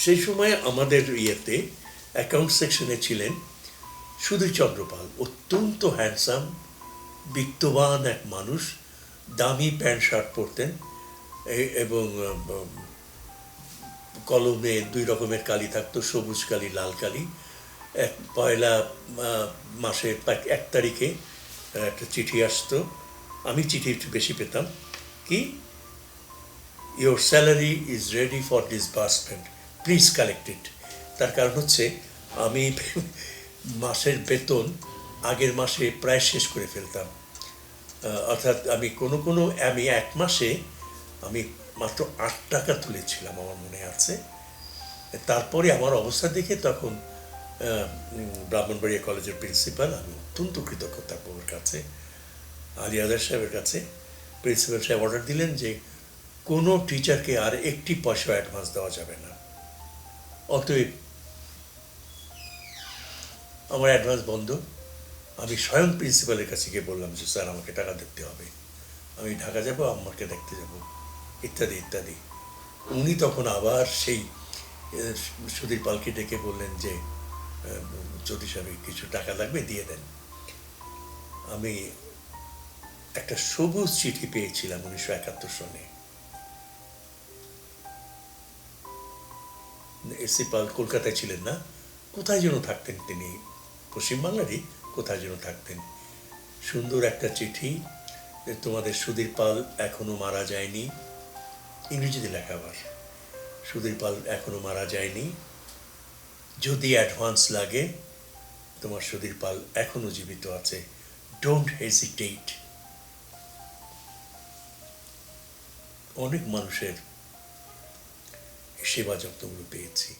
সেই সময় আমাদের ইয়েতে অ্যাকাউন্ট সেকশনে ছিলেন সুধীর চন্দ্রপাল, অত্যন্ত হ্যান্ডসাম, বিত্তবান এক মানুষ, দামি প্যান্ট শার্ট পরতেন এবং কলমে দুই রকমের কালি থাকতো, সবুজ কালি, লাল কালি। পয়লা মাসের 1 তারিখে একটা চিঠি আসতো, আমি চিঠি একটু বেশি পেতাম, কি your salary is ready for disbursement, please collect ইট। তার কারণ হচ্ছে আমি মাসের বেতন আগের মাসে প্রায় শেষ করে ফেলতাম। অর্থাৎ আমি 1 মাসে আমি মাত্র 8 টাকা তুলেছিলাম, আমার মনে আছে। তারপরে আমার অবস্থা দেখে তখন ব্রাহ্মণবাড়িয়া কলেজের প্রিন্সিপাল, আমি অত্যন্ত কৃতজ্ঞ তার কাছে, আলী আজহার সাহেবের কাছে। প্রিন্সিপাল সাহেব অর্ডার দিলেন যে কোনো টিচারকে আর একটি পয়সা অ্যাডভান্স দেওয়া যাবে না। অতএব আমার অ্যাডভান্স বন্ধ। আমি স্বয়ং প্রিন্সিপালের কাছে গিয়ে বললাম যে স্যার, আমাকে টাকা দিতে হবে, আমি ঢাকা যাব, আম্মাকে দেখতে যাব, ইত্যাদি ইত্যাদি। উনি তখন আবার সেই সুধীর পালকে ডেকে বললেন যে চৌধুরী সাহেব কিছু টাকা লাগবে, দিয়ে দেন। আমি একটা সবুজ চিঠি পেয়েছিলাম 1971 সনে। এসি পাল কলকাতায় ছিলেন না, কোথায় যেন থাকতেন তিনি, পশ্চিমবাংলারই কোথায় যেন থাকতেন। সুন্দর একটা চিঠি, তোমাদের সুধীর পাল এখনো মারা যায়নি, ইংরেজিতে লেখা আবার, সুধীর পাল এখনো মারা যায়নি, যদি অ্যাডভান্স লাগে তোমার সুধীর পাল এখনো জীবিত আছে, ডোন্ট হেজিটেট। অনেক মানুষের সেবা যত্নগুলো পেয়েছি।